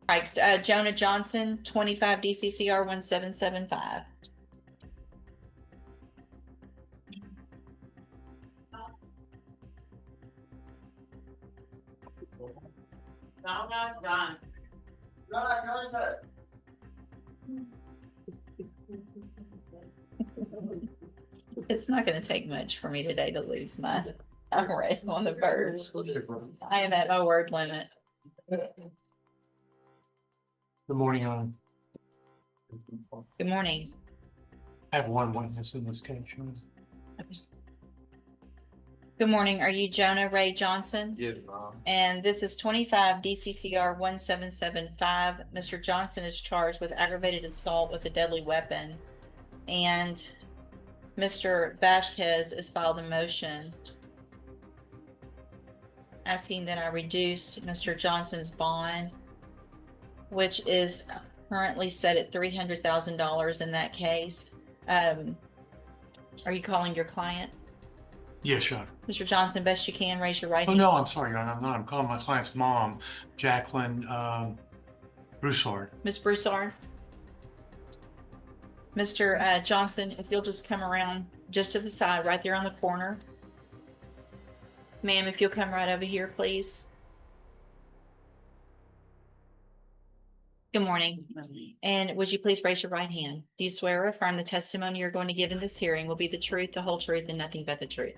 Right, Jonah Johnson, 25 DCCR 1775. It's not going to take much for me today to lose my. I'm right on the verge. I am at my word limit. Good morning, Good morning. I have one witness in this case. Good morning. Are you Jonah Ray Johnson? Yes, Mom. And this is 25 DCCR 1775. Mr. Johnson is charged with aggravated assault with a deadly weapon. And Mr. Vasquez has filed a motion asking that I reduce Mr. Johnson's bond, which is currently set at $300,000 in that case. Are you calling your client? Yes, Your Honor. Mr. Johnson, best you can, raise your right Oh, hand. no, I'm sorry, Your Honor. I'm not. I'm calling my client's mom, Jacqueline Broussard. Ms. Broussard? Mr. Johnson, if you'll just come around just to the side, right there on the corner. Ma'am, if you'll come right over here, please. Good morning. And would you please raise your right hand? Do you swear or affirm the testimony you're going to give in this hearing will be the truth, the whole truth, and nothing but the truth?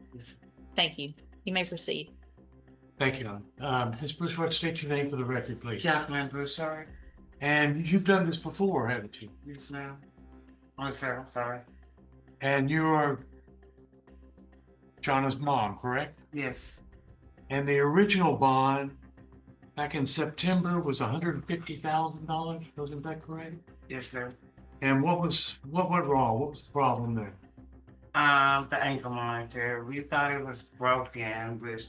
Thank you. You may proceed. Thank you, Your Honor. Ms. Broussard, state your name for the record, please. Jacqueline Broussard. And you've done this before, haven't you? Yes, ma'am. Oh, sir, I'm sorry. And you are Jonna's mom, correct? Yes. And the original bond back in September was $150,000. Wasn't that correct? Yes, sir. And what went wrong? What was the problem there? The ankle monitor. We thought it was broken, which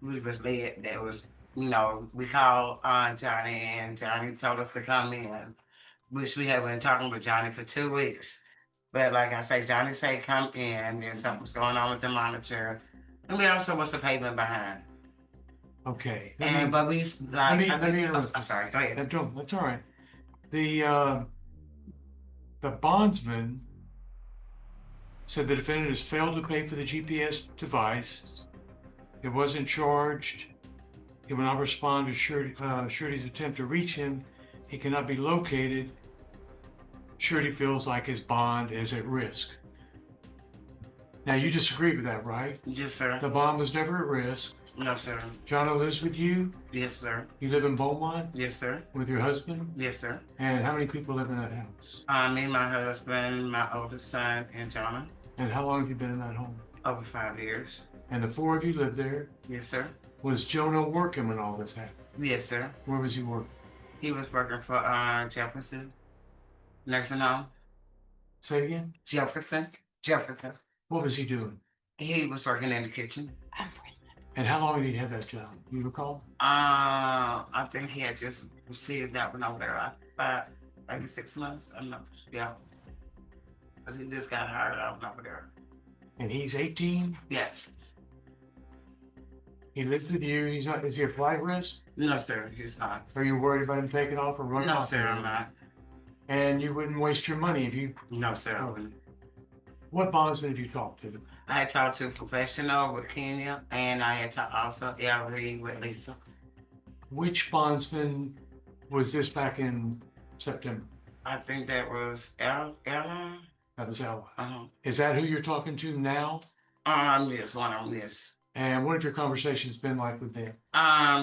we was led. That was, we called Johnny, and Johnny told us to come in, which we had been talking with Johnny for 2 weeks. But like I say, Johnny said come in, and something was going on with the monitor, and we also was a payment behind. Okay. But we let me interrupt. I'm sorry. Go ahead. That's all right. The bondsman said the defendant has failed to pay for the GPS device. It wasn't charged. He will not respond to surety's attempt to reach him. He cannot be located. Surety feels like his bond is at risk. Now, you disagree with that, right? Yes, sir. The bond was never at risk. No, sir. Jonna lives with you? Yes, sir. You live in Beaumont? Yes, sir. With your husband? Yes, sir. And how many people live in that house? Me, my husband, my oldest son, and Jonna. And how long have you been in that home? Over 5 years. And the four of you lived there? Yes, sir. Was Jonah working when all this happened? Yes, sir. Where was he working? He was working for Jefferson nursing home. Say again? Jefferson. What was he doing? He was working in the kitchen. And how long did he have that job? You recall? I think he had just received that one over there. Maybe 6 months. I'm not. Yeah. Because he just got hired out over there. And he's 18? Yes. He lives with you. He's not. Is he a flight risk? No, sir. He's not. Are you worried about him taking off or running No, off? sir. I'm not. And you wouldn't waste your money if you. No, sir. I wouldn't. What bondsman have you talked to? I had talked to a professional with Kenya, and I had talked also with Lisa. Which bondsman was this back in September? I think that was Ella. That was Ella. Uh-huh. Is that who you're talking to now? Yes, one of them, yes. And what have your conversations been like with them?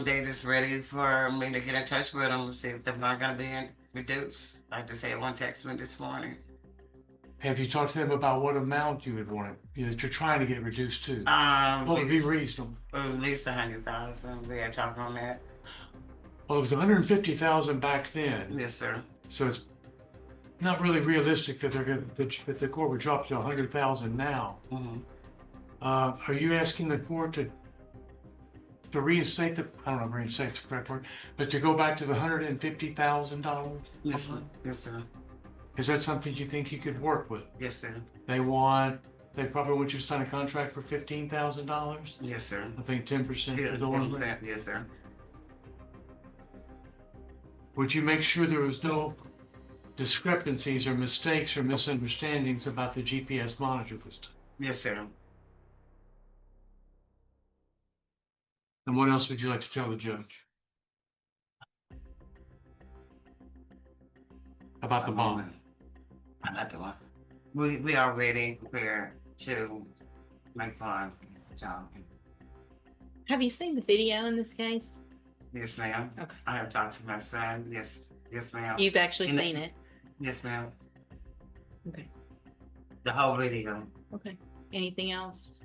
They just ready for me to get in touch with them, see if they're not gonna be reduced. Like they said, one text me this morning. Have you talked to them about what amount you would want that you're trying to get reduced to? What would be reasonable? At least 100,000. We had talked on that. Well, it was 150,000 back then. Yes, sir. So it's not really realistic that that the court would drop to 100,000 now. Mm-hmm. Are you asking the court to reinstate the? I don't know, reinstate the correct word, but to go back to the $150,000? Yes, sir. Yes, sir. Is that something you think you could work with? Yes, sir. They probably want you to sign a contract for $15,000. Yes, sir. I think 10% Yeah, of the door. yes, sir. would you make sure there was no discrepancies or mistakes or misunderstandings about the GPS monitor system? Yes, sir. And what else would you like to tell the judge? About the bond? I like the one. We already prepared to make fun. So, Have you seen the video in this case? yes, ma'am. Okay. I have talked to my son. Yes, yes, ma'am. You've actually And the- seen it? Yes, ma'am. Okay. The whole video. Okay. Anything else?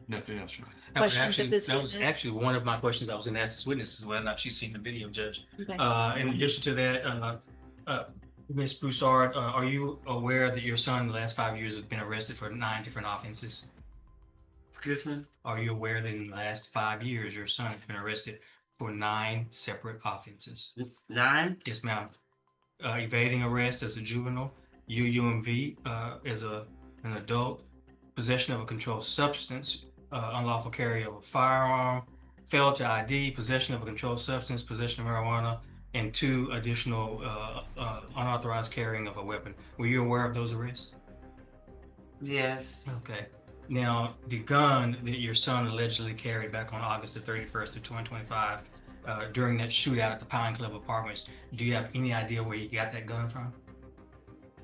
Nothing else, right? Questions of this That was witness? actually one of my questions I was gonna ask this witness is whether or not she's seen the video, Judge. Okay. In addition to that, Ms. Broussard, are you aware that your son in the last 5 years has been arrested for 9 different offenses? Excuse me? Are you aware that in the last 5 years, your son has been arrested for 9 separate offenses? 9? Yes, ma'am. Evading arrest as a juvenile, UUMV as an adult, possession of a controlled substance, unlawful carry of a firearm, failed to ID, possession of a controlled substance, possession of marijuana, and 2 additional unauthorized carrying of a weapon. Were you aware of those arrests? Yes. Okay. Now, the gun that your son allegedly carried back on August the 31st of 2025, during that shootout at the Pine Club Apartments, do you have any idea where you got that gun from?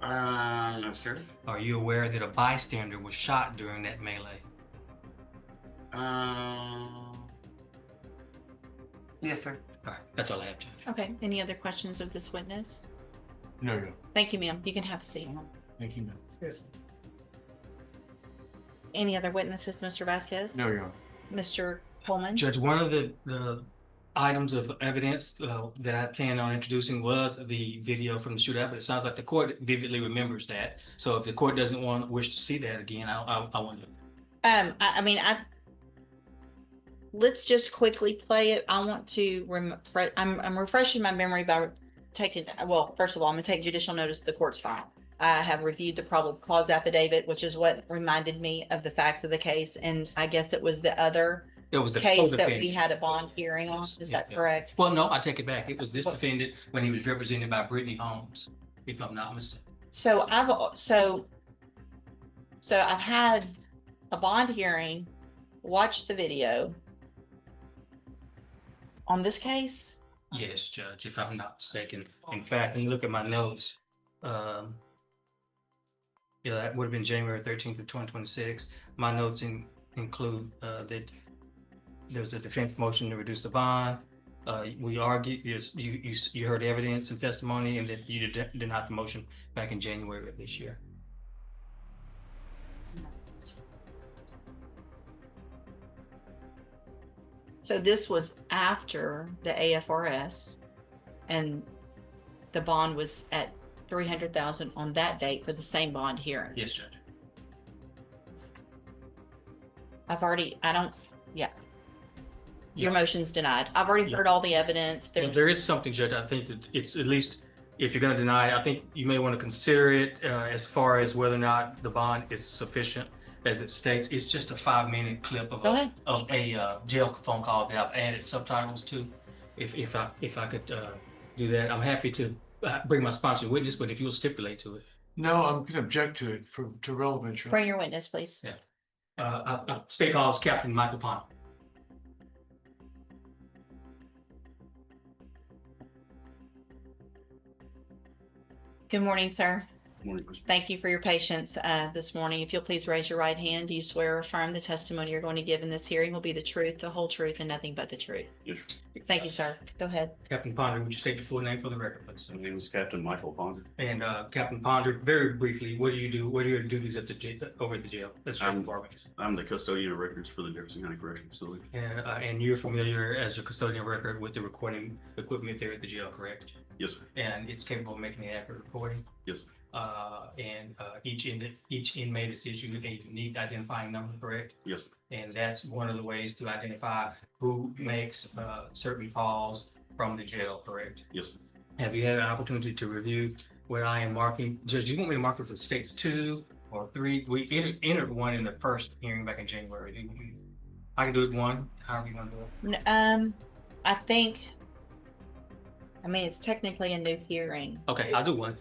No, sir. Are you aware that a bystander was shot during that melee? Yes, sir. All right, that's all I have, Judge. Okay. Any other questions of this witness? No, no. Thank you, ma'am. You can have a seat. Thank you, ma'am. Any other witnesses, Mr. Vasquez? No, Your Honor. Mr. Coleman? Judge, one of the items of evidence that I planned on introducing was the video from the shootout, but it sounds like the court vividly remembers that. So if the court doesn't wish to see that again, I want to. I mean, let's just quickly play it. I want to, I'm refreshing my memory by taking, well, first of all, I'm gonna take judicial notice of the court's file. I have reviewed the probable cause affidavit, which is what reminded me of the facts of the case. And I guess it was the other It was the case that co-defendant. we had a bond hearing on. Yes, Is yeah, that yeah. correct? Well, no, I take it back. It was this defendant when he was represented by Brittany Holmes, if I'm not mistaken. So I've had a bond hearing, watched the video on this case. Yes, Judge, if I'm not mistaken. In fact, when you look at my notes, yeah, that would have been January 13th of 2026. My notes include that there's a defense motion to reduce the bond. We argued, you heard evidence and testimony, and that you denied the motion back in January of this year. So this was after the AFRS, and the bond was at 300,000 on that date for the same bond hearing. Yes, Judge. Yeah. Yeah. Your motion's denied. I've already Yeah. heard all the evidence. Well, there is something, Judge. I think that it's at least, if you're going to deny it, I think you may want to consider it as far as whether or not the bond is sufficient. As it states, it's just a 5-minute clip of Go ahead. a jail phone call that I've added subtitles to. If I could do that, I'm happy to bring my sponsored witness, but if you'll stipulate to it. No, I'm going to object to it to relevance. Your Honor. Bring your witness, please. Yeah. State calls Captain Michael Pond. Good morning, sir. Morning, Mr. Thank you for your patience this morning. If you'll please raise your right hand, do you swear or affirm the testimony you're going to give in this hearing will be the truth, the whole truth, and nothing but the truth? Yes, Thank you, sir. Go ahead. Captain Ponder, would you state your full name for the record, please? my name is Captain Michael Ponzi. And Captain Ponder, very briefly, what do you do? What are your duties at the over at the jail? That's department. I'm the custodian of records for the Jefferson County Correctional Facility. And you're familiar as a custodian of record with the recording equipment there at the jail, correct? Yes, sir. And it's capable of making an accurate recording. Yes, sir. Each inmate is issued a unique identifying number, correct? Yes, sir. And that's one of the ways to identify who makes certain calls from the jail, correct? Yes, sir. Have you had an opportunity to review what I am marking? Judge, you want me to mark this as states 2 or 3? We entered one in the first hearing back in January. I can do it 1, however you want to do it. I think I mean, it's technically a new hearing. Okay, I'll do one.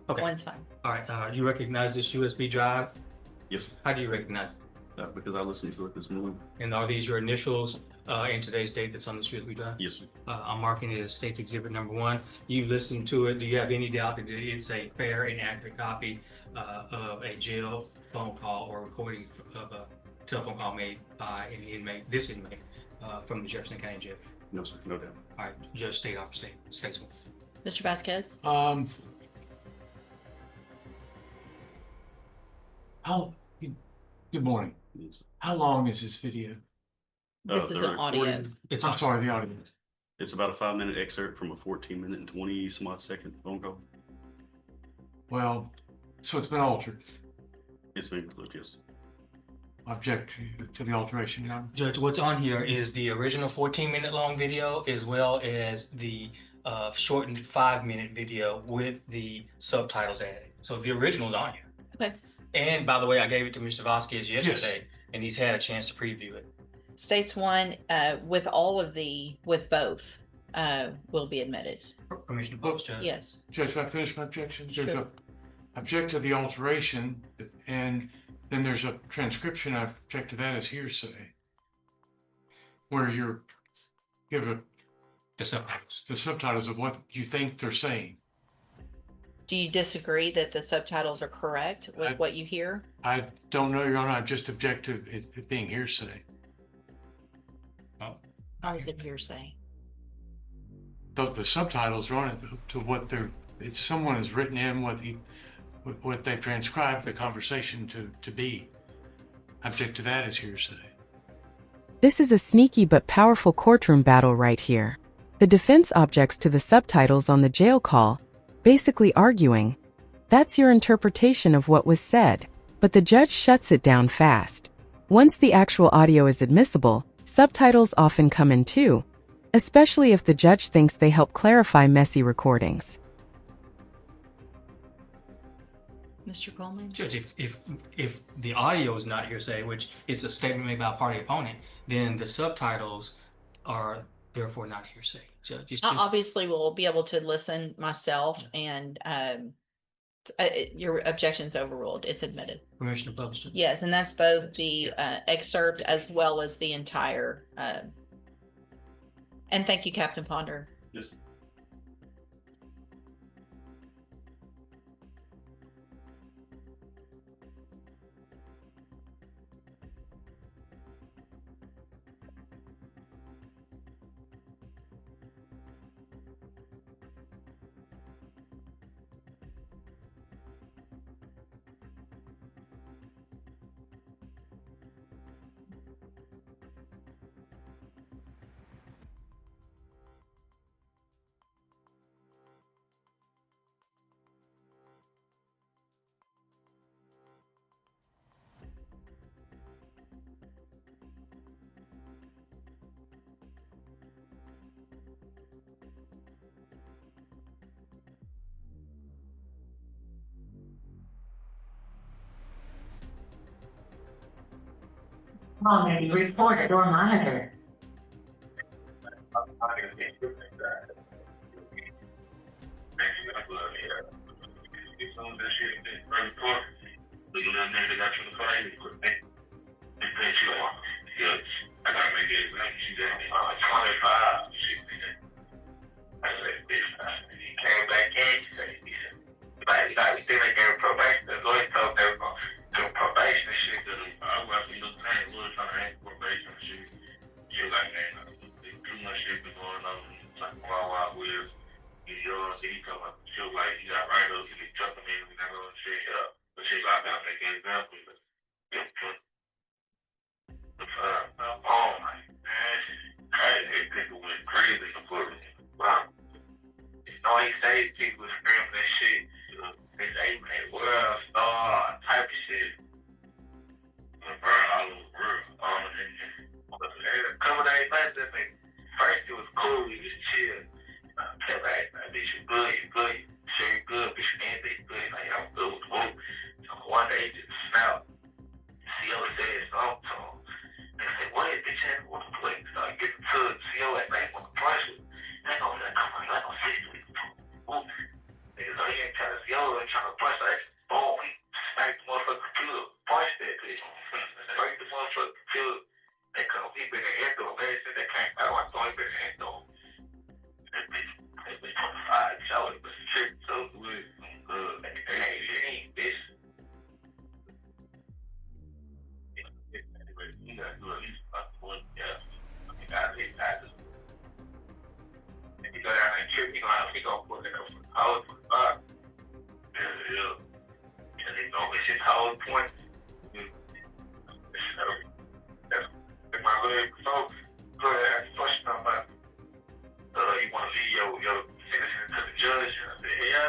Okay. One's fine. All right, you recognize this USB drive? Yes, How do you recognize it? because I listened to it this morning. And are these your initials in today's date that's on this USB drive? Yes, sir. I'm marking it as State Exhibit number 1. You listened to it. Do you have any doubt that it's a fair and accurate copy of a jail phone call or recording of a telephone call made by an inmate, this inmate, from the Jefferson County Jail? No, sir, no doubt. All right, Judge, state off state. Statesman. Mr. Vasquez? Good morning. Yes, sir. How long is this video? This is The an audio. recording, It's I'm sorry, the audio. It's about a 5-minute excerpt from a 14-minute and 20 some odd second phone call. Well, so it's been altered. It's been included, yes. Object to the alteration, Your Honor. Judge, what's on here is the original 14-minute long video as well as the shortened 5-minute video with the subtitles added. So the original's on here. Okay. And by the way, I gave it to Mr. Vasquez yesterday, and he's had a chance to preview it. States 1, with both, will be admitted. Permission to post, Judge? Yes. Judge, can I finish my objection? Sure. There's a object to the alteration, and then there's a transcription. I object to that as hearsay, where you give The subtitles. the subtitles of what you think they're saying. Do you disagree that the subtitles are correct with what you hear? I don't know, Your Honor. I just object to it being hearsay. How is it hearsay? The subtitles are on it to what it's someone has written in what they've transcribed the conversation to be. I object to that as hearsay. This is a sneaky but powerful courtroom battle right here. The defense objects to the subtitles on the jail call, basically arguing, that's your interpretation of what was said, but the judge shuts it down fast. Once the actual audio is admissible, subtitles often come in too, especially if the judge thinks they help clarify messy recordings. Mr. Coleman? Judge, if the audio is not hearsay, which is a statement made by a party opponent, then the subtitles are therefore not hearsay. Judge, it's I just, obviously will be able to listen myself, and your objection's overruled. It's admitted. permission to publish it. Yes, and that's both the excerpt as well as the entire. And thank you, Captain Ponder. Yes. Maybe reported or monitored.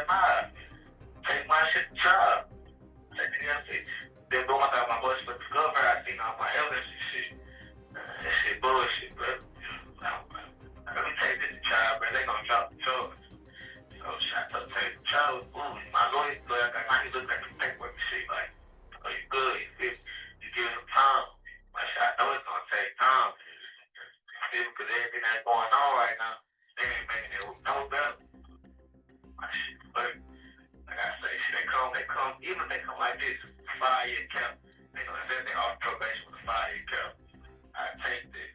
nah, take my shit to trial. Take the shit. Then go out my voice with the governor. I seen all my evidence and shit. That shit bullshit, bro. Let me take this to trial, bro. They gonna drop the charge. So shit, I took take the charge. Ooh, my lawyer, now he look at the paperwork and shit like, oh, you good? You give him time. But shit, I know it's gonna take time. Because everything that's going on right now, they ain't making it no better. My shit, but like I say, shit, they come, even if they come like this, 5-year cap, they gonna say they off probation with a 5-year cap. I take that.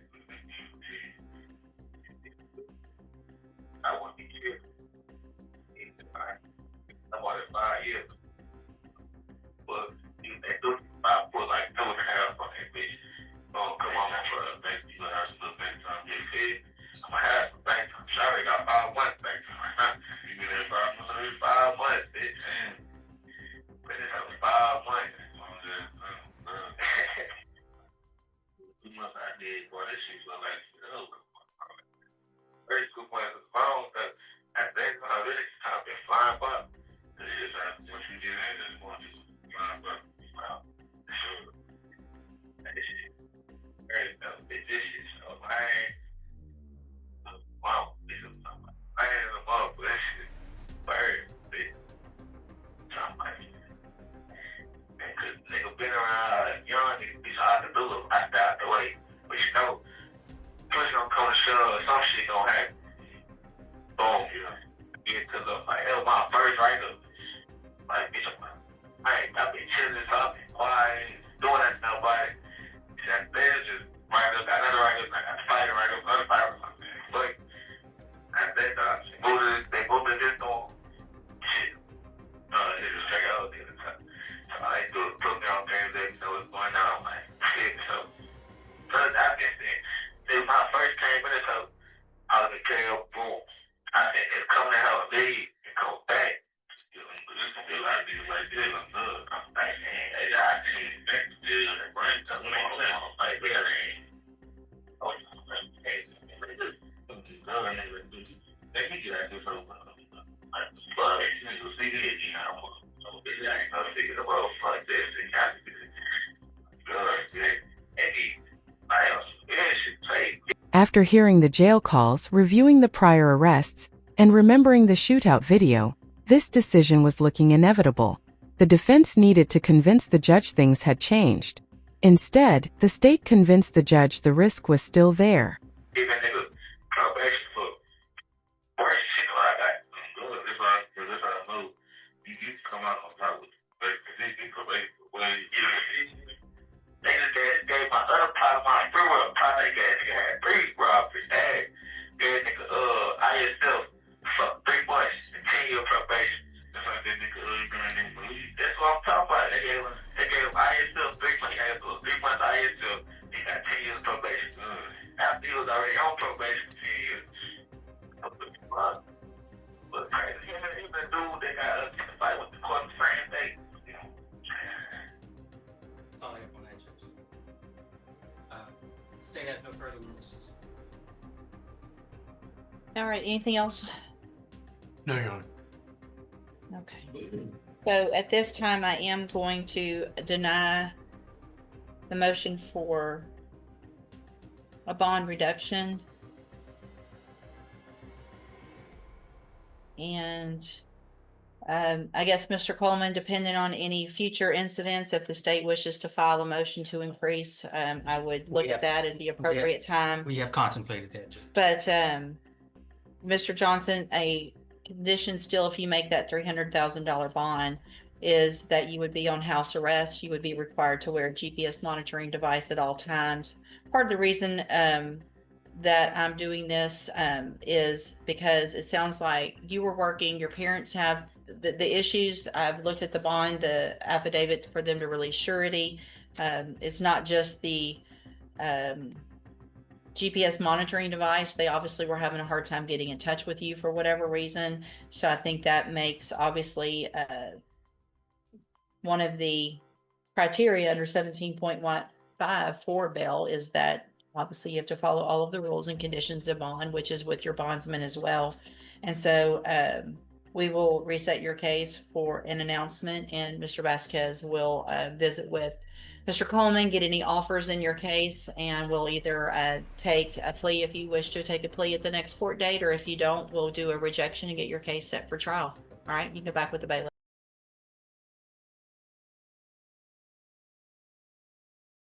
I want to be careful. I want it 5 years. But if they do, I put like 2.5 on that bitch. Oh, come on, for a bank, you gonna have some bank time. I'm gonna have some bank time. Sorry, I got 5 months bank time right now. You been there 5 months, bitch. But it's like 5 months. 2 months I did, boy, this shit look like shit over. Very good point of the phone, because I think I really kind of been flying by. It is what you did in this morning, flying by. Wow. That shit. Very vicious. So I ain't. Wow. I ain't above this shit. Very big. Somebody. Because nigga been around young, it's hard to do it. I got the way. But you know, push gonna come to shove, some shit gonna happen. Boom. Get to the, like, that was my first write-up. Like, bitch, I've been chilling, so I've been quiet, doing that to nobody. That there's just write-up, got another write-up, I got fighting write-up, another fight or something. But I think they moved to this door. Shit. It was straight out there. So I put me on games that know what's going on. Like, shit. So I guess it was my first 10 minutes, so I was gonna carry up, boom. I think it's coming to have a lead and go back. There's gonna be a lot of niggas like this. I'm good. I'm like, man, I can't back to this. Like, right? So, like, they got oh, hey, they can get out this over. Like, but you see this, you know. So, I ain't gonna figure the world like this. It got to be good. Hey, I else, yeah, shit, say. After hearing the jail calls, reviewing the prior arrests, and remembering the shootout video, this decision was looking inevitable. The defense needed to convince the judge things had changed. Instead, the state convinced the judge the risk was still there. Even nigga probation for worse shit like that. Good, this I know. You come out on top with position probation for when you they just gave my other part of my free world part they nigga had 3 robberies. Gave nigga ISL for 3 months and 10-year probation. That's like that nigga that's what I'm talking about. They gave ISL 3 months, he had 3 months ISL, he got 10 years probation. After he was already on probation for 10 years. But crazy, even the dude that got testified with the court the same day. That's all I have on that, Judge. State has no further witnesses. All right, anything else? No, Your Honor. Okay. So at this time, I am going to deny the motion for a bond reduction. And I guess, Mr. Coleman, depending on any future incidents, if the state wishes to file a motion to increase, I would look at that at the appropriate time. We have contemplated that, Judge. But Mr. Johnson, a condition still, if you make that $300,000 bond, is that you would be on house arrest. You would be required to wear a GPS monitoring device at all times. Part of the reason that I'm doing this is because it sounds like you were working, your parents have the issues. I've looked at the bond, the affidavit for them to release surety. It's not just the GPS monitoring device. They obviously were having a hard time getting in touch with you for whatever reason. So I think that makes obviously one of the criteria under 17.15 for bail is that obviously you have to follow all of the rules and conditions of bond, which is with your bondsman as well. And so we will reset your case for an announcement, and Mr. Vasquez will visit with Mr. Coleman, get any offers in your case, and we'll either take a plea if you wish to take a plea at the next court date, or if you don't, we'll do a rejection and get your case set for trial. All right, you can go back with the bailiff.